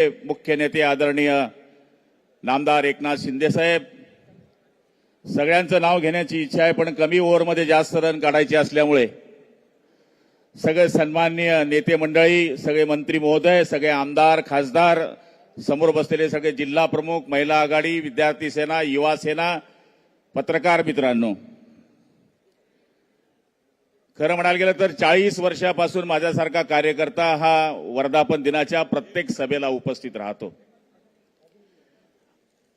मुख्य नेते आदरणीय नामदार एकनाथ शिंदे साहेब, सगळ्यांचं नाव घेण्याची इच्छा आहे, पण कमी ओव्हरमध्ये जास्त रन काढायचे असल्यामुळे सगळे सन्माननीय नेते मंडळी, सगळे मंत्री महोदय, सगळे आमदार खासदार, समोर बसलेले सगळे जिल्हा प्रमुख, महिला आघाडी, विद्यार्थी सेना, युवा सेना, पत्रकार मित्रांनो, खरं म्हणायला गेलं तर 40 वर्षापासून माझ्यासारखा कार्यकर्ता हा वर्धापन दिनाच्या प्रत्येक सभेला उपस्थित राहतो.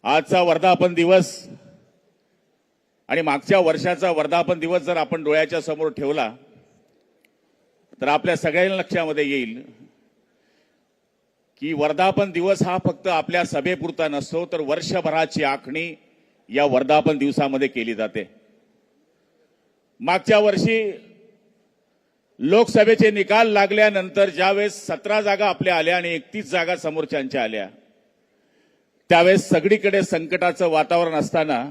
आजचा वर्धापन दिवस आणि मागच्या वर्षाचा वर्धापन दिवस जर आपण डोळ्याच्या समोर ठेवला तर आपल्या सगळ्यांना लक्षामध्ये येईल की वर्धापन दिवस हा फक्त आपल्या सभेपुरता नसतो, तर वर्षभराची आखणी या वर्धापन दिवसामध्ये केली जाते. मागच्या वर्षी लोकसभेचे निकाल लागल्यानंतर ज्यावेळेस 17 जागा आपल्या आल्या आणि 31 जागा समोरच्यांच्या आल्या, त्यावेळेस सगळीकडे संकटाचं वातावरण असताना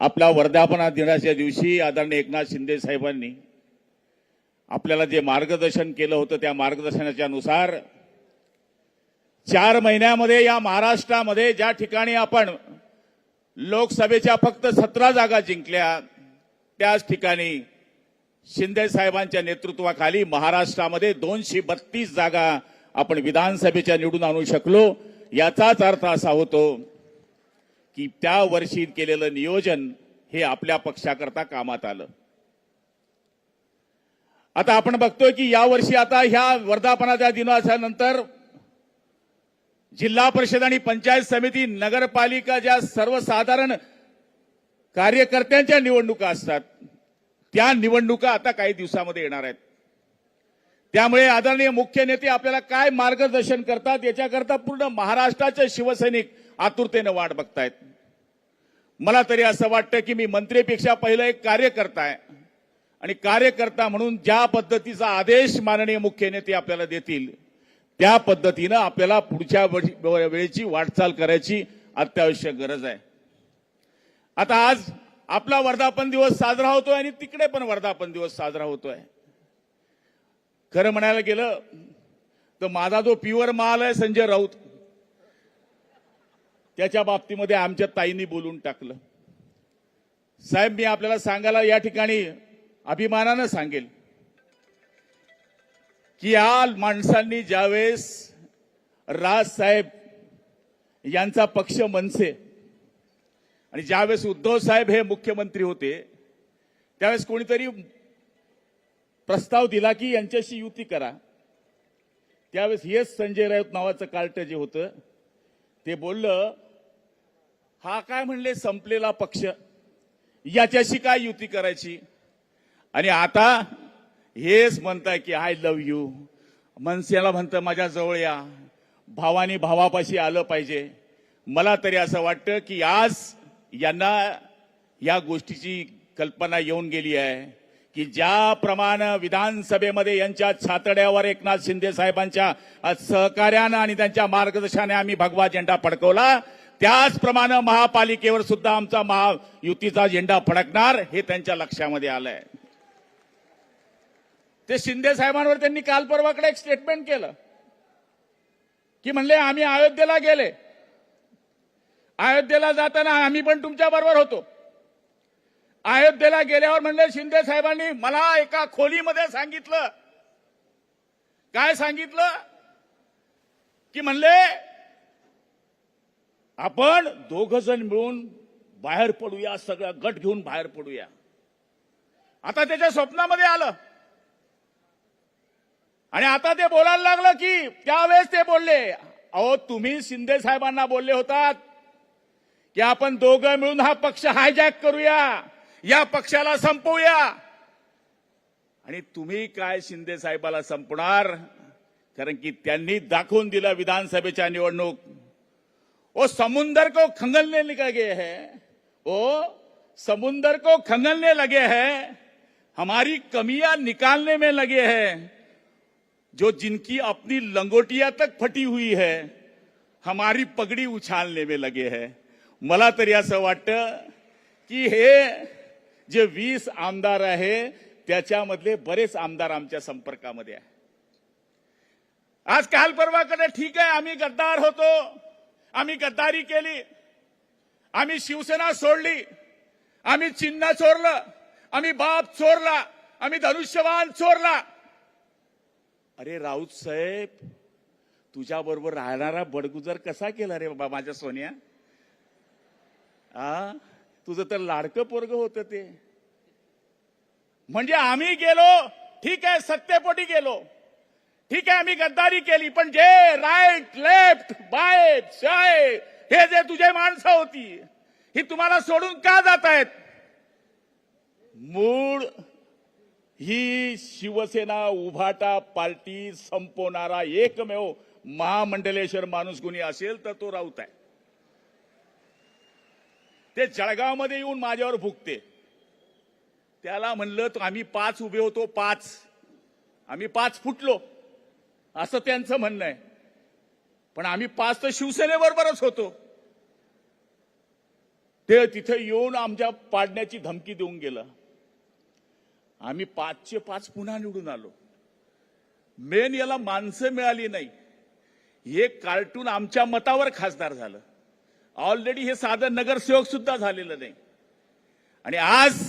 आपला वर्धापन दिनाच्या दिवशी आदरणीय एकनाथ शिंदे साहेबांनी आपल्याला जे मार्गदर्शन केलं होतं, त्या मार्गदर्शनाच्या नुसार 4 महिन्यामध्ये या महाराष्ट्रामध्ये ज्या ठिकाणी आपण लोकसभेच्या फक्त 17 जागा जिंकल्या, त्याच ठिकाणी शिंदे साहेबांच्या नेतृत्वाखाली महाराष्ट्रामध्ये 232 जागा आपण विधानसभेच्या निवडून आणू शकलो. याचाच अर्थ असा होतो की त्या वर्षी केलेलं नियोजन हे आपल्या पक्षाकरता कामात आलं. आता आपण बघतोय की यावर्षी आता ह्या वर्धापनाच्या दिनाच्या नंतर जिल्हा परिषद आणि पंचायत समिती, नगरपालिका ज्या सर्वसाधारण कार्यकर्त्यांच्या निवडणुका असतात, त्या निवडणुका आता काही दिवसामध्ये येणार आहेत. त्यामुळे आदरणीय मुख्य नेते आपल्याला काय मार्गदर्शन करतात याच्याकरता पूर्ण महाराष्ट्राचे शिवसैनिक आतुरतेने वाट बघतायत. मला तरी असं वाटतं की मी मंत्रीपेक्षा पहिलं एक कार्यकर्ता आहे आणि कार्यकर्ता म्हणून ज्या पद्धतीचा आदेश माननीय मुख्य नेते आपल्याला देतील त्या पद्धतीनं आपल्याला पुढच्या वेळेची वाटचाल करायची अत्यावश्यक गरज आहे. आता आज आपला वर्धापन दिवस साजरा होतोय आणि तिकडे पण वर्धापन दिवस साजरा होतोय. खरं म्हणायला गेलं तर माझा जो प्युअर माल आहे संजय राऊत, त्याच्या बाबतीमध्ये आमच्या ताईंनी बोलून टाकलं. साहेब, मी आपल्याला सांगायला या ठिकाणी अभिमानानं सांगेल की या माणसांनी ज्यावेळेस राजसाहेब यांचा पक्ष मनसे आणि ज्यावेळेस उद्धव साहेब हे मुख्यमंत्री होते, त्यावेळेस कोणीतरी प्रस्ताव दिला की यांच्याशी युती करा. त्यावेळेस हेच संजय राऊत नावाचं कार्ट जे होतं ते बोललं, हा काय म्हणले संपलेला पक्ष, याच्याशी काय युती करायची. आणि आता हेच म्हणताय की आय लव्ह यू, मनसेला म्हणतं माझ्या जवळ या, भावानी भावापाशी आलं पाहिजे. मला तरी असं वाटतं की आज यांना या गोष्टीची कल्पना येऊन गेली आहे की ज्याप्रमाणे विधानसभेमध्ये यांच्या छातड्यावर एकनाथ शिंदे साहेबांच्या सहकार्यानं आणि त्यांच्या मार्गदर्शनाने आम्ही भगवा झेंडा फडकवला, त्याचप्रमाणे महापालिकेवर सुद्धा आमचा महायुतीचा झेंडा फडकणार हे त्यांच्या लक्षामध्ये आलंय. ते शिंदे साहेबांवर त्यांनी काल परवाकडे एक स्टेटमेंट केलं की म्हणले आम्ही अयोध्येला गेले, अयोध्येला जाताना आम्ही पण तुमच्या बरोबर होतो. अयोध्येला गेल्यावर म्हणले शिंदे साहेबांनी मला एका खोलीमध्ये सांगितलं, काय सांगितलं की म्हणले आपण 2 जण मिळून बाहेर पडूया, सगळा गट घेऊन बाहेर पडूया. आता त्याच्या स्वप्नामध्ये आलं आणि आता ते बोलायला लागलं की त्यावेळेस ते बोलले, अहो तुम्ही शिंदे साहेबांना बोलले होतात की आपण 2 मिळून हा पक्ष हायजॅक करूया, या पक्षाला संपवूया. आणि तुम्ही काय शिंदे साहेबाला संपणार, कारण की त्यांनी दाखवून दिलं विधानसभेच्या निवडणूक. ओ समुंदर को खंगलने लगे हैं, ओ समुंदर को खंगलने लगे हैं, हमारी कमियां निकालने में लगे हैं, जो जिनकी अपनी लंगोटिया तक फटी हुई है हमारी पगड़ी उछालने में लगे हैं. मला तरी असं वाटतं की हे जे 20 आमदार आहे त्याच्यामधले बरेच आमदार आमच्या संपर्कामध्ये आहे. आज काल परवाकडे ठीक आहे, आम्ही गद्दार होतो, आम्ही गद्दारी केली, आम्ही शिवसेना सोडली, आम्ही चिन्ह चोरलं, आम्ही बाप चोरला, आम्ही धनुष्यबाण चोरला. अरे राऊत साहेब, तुझ्या बरोबर राहणारा बडगुजर कसा केला रे बाबा माझ्या सोन्या? तुझं तर लाडकं पोरग होतं ते. म्हणजे आम्ही गेलो, ठीक आहे, सत्तेपोटी गेलो, ठीक आहे, आम्ही गद्दारी केली, पण जे राईट लेफ्ट बाय शाय हे जे तुझे माणसं होती, ही तुम्हाला सोडून का जात आहेत? मूळ ही शिवसेना उभाटा पार्टी संपवणारा एकमेव महामंडलेश्वर माणूस कोणी असेल तर तो राऊत आहे. ते जळगावमध्ये येऊन माझ्यावर भुकते. त्याला म्हणलं तर आम्ही 5 उभे होतो, 5 आम्ही 5 फुटलो असं त्यांचं म्हणणं आहे. पण आम्ही 5 तर शिवसेनेबरोबरच होतो. ते तिथे येऊन आमच्या पाडण्याची धमकी देऊन गेलं. आम्ही 5चे 5 पुन्हा निवडून आलो. मेन याला माणसं मिळाली नाही. हे कार्टून आमच्या मतावर खासदार झालं. ऑलरेडी हे साधं नगरसेवक सुद्धा झालेलं नाही. आणि आज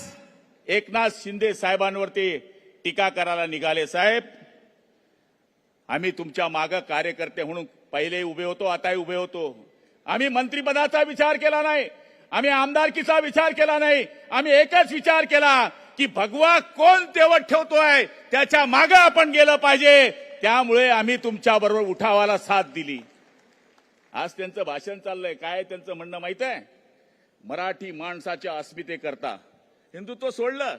एकनाथ शिंदे साहेबांवरती टीका करायला निघाले. साहेब, आम्ही तुमच्या मागे कार्यकर्ते म्हणून पहिले उभे होतो, आताही उभे होतो. आम्ही मंत्रिपदाचा विचार केला नाही, आम्ही आमदारकीचा विचार केला नाही. आम्ही एकच विचार केला की भगवा कोण तेवत ठेवतोय त्याच्या मागे आपण गेलं पाहिजे. त्यामुळे आम्ही तुमच्या बरोबर उठावाला साथ दिली. आज त्यांचं भाषण चाललंय. काय त्यांचं म्हणणं माहित आहे? मराठी माणसाच्या अस्मितेकरता हिंदुत्व सोडलं,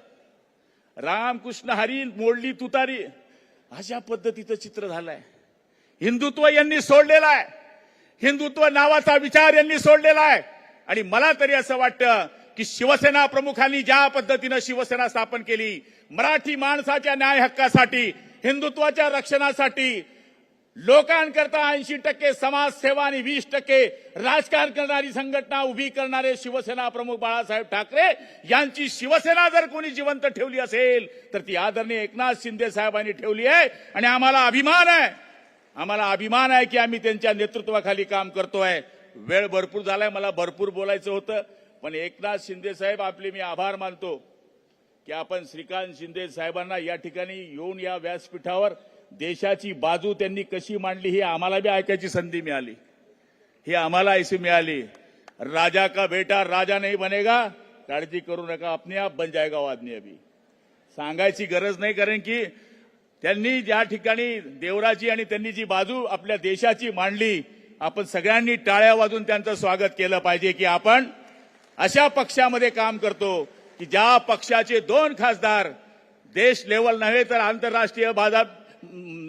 रामकृष्ण हरी मोडली तुतारी, अशा पद्धतीचं चित्र झालंय. हिंदुत्व यांनी सोडलेलं आहे. हिंदुत्व नावाचा विचार यांनी सोडलेला आहे. आणि मला तरी असं वाटतं की शिवसेना प्रमुखांनी ज्या पद्धतीनं शिवसेना स्थापन केली, मराठी माणसाच्या न्याय हक्कासाठी, हिंदुत्वाच्या रक्षणासाठी, लोकांकरता 80% समाजसेवा आणि 20% राजकारण करणारी संघटना उभी करणारे शिवसेना प्रमुख बाळासाहेब ठाकरे यांची शिवसेना जर कोणी जिवंत ठेवली असेल तर ती आदरणीय एकनाथ शिंदे साहेबांनी ठेवली आहे. आणि आम्हाला अभिमान आहे, आम्हाला अभिमान आहे की आम्ही त्यांच्या नेतृत्वाखाली काम करतोय. वेळ भरपूर झालाय, मला भरपूर बोलायचं होतं, पण एकनाथ शिंदे साहेब आपले मी आभार मानतो की आपण श्रीकांत शिंदे साहेबांना या ठिकाणी येऊन या व्यासपीठावर देशाची बाजू त्यांनी कशी मांडली ही आम्हाला बी ऐकायची संधी मिळाली. ही आम्हाला ऐसी मिळाली. राजा का बेटा राजा नहीं बनेगा, काळजी करू नका, अपने आप बन जाएगा वो आदमी. अभी सांगायची गरज नाही, कारण की त्यांनी ज्या ठिकाणी देवराची आणि त्यांनी जी बाजू आपल्या देशाची मांडली, आपण सगळ्यांनी टाळ्या वाजून त्यांचं स्वागत केलं पाहिजे की आपण अशा पक्षामध्ये काम करतो की ज्या पक्षाचे 2 खासदार देश लेवल नव्हे तर आंतरराष्ट्रीय बाजार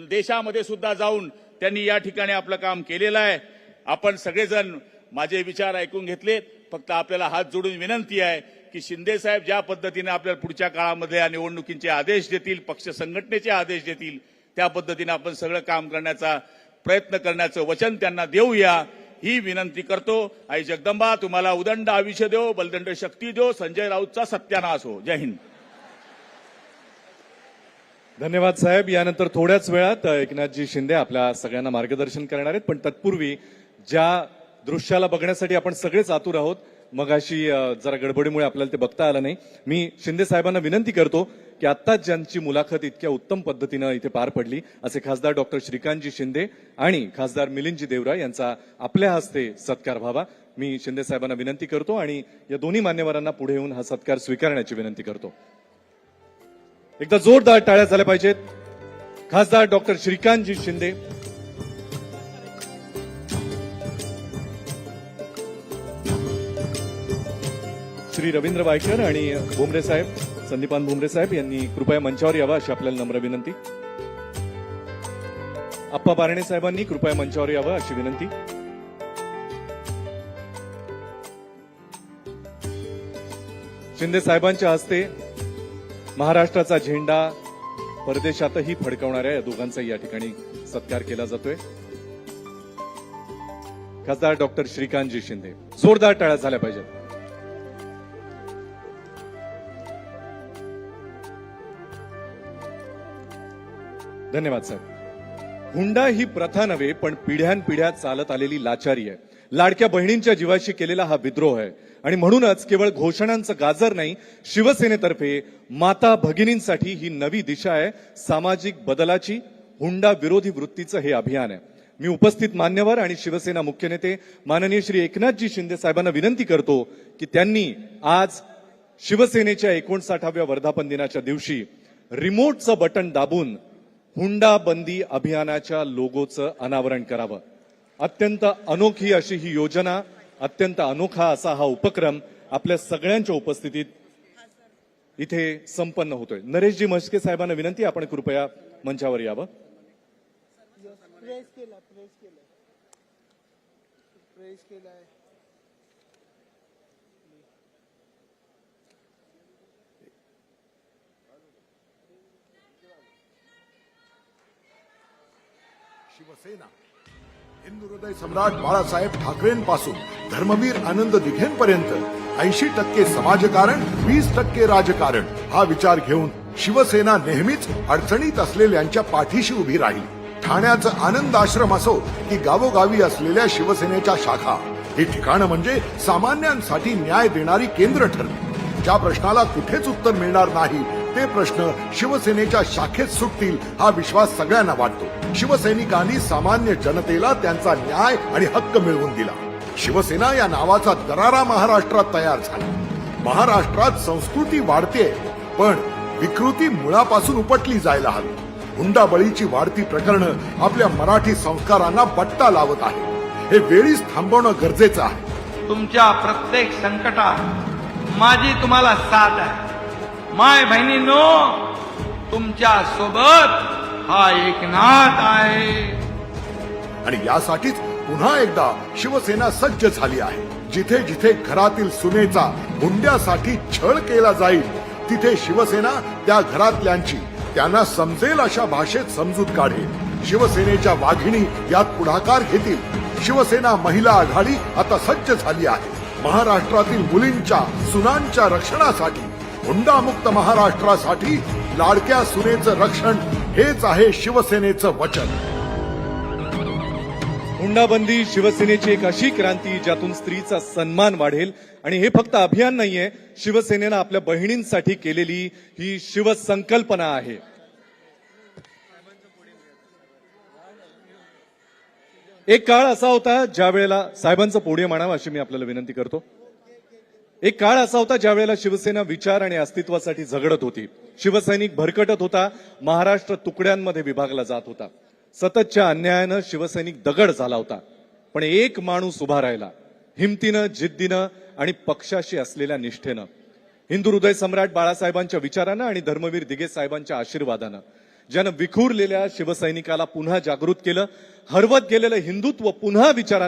देशामध्ये सुद्धा जाऊन त्यांनी या ठिकाणी आपलं काम केलेलं आहे. आपण सगळेजण माझे विचार ऐकून घेतलेत. फक्त आपल्याला हात जोडून विनंती आहे की शिंदे साहेब ज्या पद्धतीने आपल्याला पुढच्या काळामध्ये या निवडणुकीचे आदेश देतील, पक्ष संघटनेचे आदेश देतील, त्या पद्धतीने आपण सगळं काम करण्याचा प्रयत्न करण्याचं वचन त्यांना देऊया, ही विनंती करतो. आई जगदंबा तुम्हाला उदंड आयुष्य देव, बलदंड शक्ती देव. संजय राऊतचा सत्यानाश हो. जय हिंद. धन्यवाद साहेब. यानंतर थोड्याच वेळात एकनाथजी शिंदे आपल्या सगळ्यांना मार्गदर्शन करणार आहेत. पण तत्पूर्वी ज्या दृश्याला बघण्यासाठी आपण सगळेच आतुर आहोत, मग अशी जरा गडबडीमुळे आपल्याला ते बघता आलं नाही. मी शिंदे साहेबांना विनंती करतो की आत्ताच ज्यांची मुलाखत इतक्या उत्तम पद्धतीनं इथे पार पडली असे खासदार डॉक्टर श्रीकांतजी शिंदे आणि खासदार मिलिंदजी देवरा यांचा आपल्या हस्ते सत्कार व्हावा. मी शिंदे साहेबांना विनंती करतो आणि या दोन्ही मान्यवरांना पुढे येऊन हा सत्कार स्वीकारण्याची विनंती करतो. एकदा जोरदार टाळ्या झाल्या पाहिजेत. खासदार डॉक्टर श्रीकांतजी शिंदे, श्री रवींद्र वायकर आणि भुमरे साहेब, संदीपान भुमरे साहेब यांनी कृपया मंचावर यावं अशी आपल्याला नम्र विनंती. अप्पा बारणे साहेबांनी कृपया मंचावर यावं अशी विनंती. शिंदे साहेबांच्या हस्ते महाराष्ट्राचा झेंडा परदेशातही फडकवणाऱ्या या दोघांचाही या ठिकाणी सत्कार केला जातोय. खासदार डॉक्टर श्रीकांतजी शिंदे, जोरदार टाळ्या झाल्या पाहिजेत. धन्यवाद साहेब. हुंडा ही प्रथा नव्हे, पण पिढ्यानपिढ्या चालत आलेली लाचारी आहे. लाडक्या बहिणींच्या जीवाशी केलेला हा विद्रोह आहे. आणि म्हणूनच केवळ घोषणांचं गाजर नाही, शिवसेनेतर्फे माता भगिनींसाठी ही नवी दिशा आहे. सामाजिक बदलाची, हुंडा विरोधी वृत्तीचं हे अभियान आहे. मी उपस्थित मान्यवर आणि शिवसेना मुख्य नेते माननीय श्री एकनाथजी शिंदे साहेबांना विनंती करतो की त्यांनी आज शिवसेनेच्या 59व्या वर्धापन दिनाच्या दिवशी रिमोटचं बटन दाबून हुंडा बंदी अभियानाच्या लोगोचं अनावरण करावं. अत्यंत अनोखी अशी ही योजना, अत्यंत अनोखा असा हा उपक्रम आपल्या सगळ्यांच्या उपस्थितीत इथे संपन्न होतोय. नरेशजी म्हस्के साहेबांना विनंती, आपण कृपया मंचावर यावं. प्रेस केलाय. शिवसेना हिंदू हृदय सम्राट बाळासाहेब ठाकरेंपासून धर्मवीर आनंद दिघेंपर्यंत 80% समाजकारण, 20% राजकारण हा विचार घेऊन शिवसेना नेहमीच अडचणीत असलेल्यांच्या पाठीशी उभी राहील. ठाण्याचं आनंद आश्रम असो की गावोगावी असलेल्या शिवसेनेच्या शाखा, ही ठिकाणं म्हणजे सामान्यांसाठी न्याय देणारी केंद्र ठरली. ज्या प्रश्नाला कुठेच उत्तर मिळणार नाही ते प्रश्न शिवसेनेच्या शाखेत सुटतील हा विश्वास सगळ्यांना वाटतो. शिवसैनिकांनी सामान्य जनतेला त्यांचा न्याय आणि हक्क मिळवून दिला. शिवसेना या नावाचा दरारा महाराष्ट्रात तयार झाला. महाराष्ट्रात संस्कृती वाढते, पण विकृती मुळापासून उपटली जायला हवी. हुंडाबळीची वाढती प्रकरणं आपल्या मराठी संस्कारांना बट्टा लावत आहे. हे वेळीच थांबवणं गरजेचं आहे. तुमच्या प्रत्येक संकटात माझी तुम्हाला साथ आहे. माय बहिणींनो, तुमच्या सोबत हा एकनाथ आहे. आणि यासाठीच पुन्हा एकदा शिवसेना सज्ज झाली आहे. जिथे जिथे घरातील सुनेचा हुंड्यासाठी छळ केला जाईल, तिथे शिवसेना त्या घरातल्यांची त्यांना समजेल अशा भाषेत समजूत काढेल. शिवसेनेच्या वाघिणी यात पुढाकार घेतील. शिवसेना महिला आघाडी आता सज्ज झाली आहे. महाराष्ट्रातील मुलींच्या, सुनांच्या रक्षणासाठी, हुंडामुक्त महाराष्ट्रासाठी लाडक्या सुनेचं रक्षण हेच आहे शिवसेनेचं वचन. हुंडाबंदी शिवसेनेची एक अशी क्रांती ज्यातून स्त्रीचा सन्मान वाढेल. आणि हे फक्त अभियान नाहीये, शिवसेनेनं आपल्या बहिणींसाठी केलेली ही शिवसंकल्पना आहे. एक काळ असा होता ज्या वेळेला साहेबांचं पोडियम आणावं अशी मी आपल्याला विनंती करतो. एक काळ असा होता ज्या वेळेला शिवसेना विचार आणि अस्तित्वासाठी झगडत होती. शिवसैनिक भरकटत होता. महाराष्ट्र तुकड्यांमध्ये विभागला जात होता. सततच्या अन्यायानं शिवसैनिक दगड झाला होता. पण एक माणूस उभा राहिला, हिमतीनं, जिद्दीनं आणि पक्षाशी असलेल्या निष्ठेनं. हिंदू हृदय सम्राट बाळासाहेबांच्या विचारानं आणि धर्मवीर दिघे साहेबांच्या आशीर्वादानं, ज्यानं विखुरलेल्या शिवसैनिकाला पुन्हा जागृत केलं. हरवत गेलेलं हिंदुत्व पुन्हा विचारांना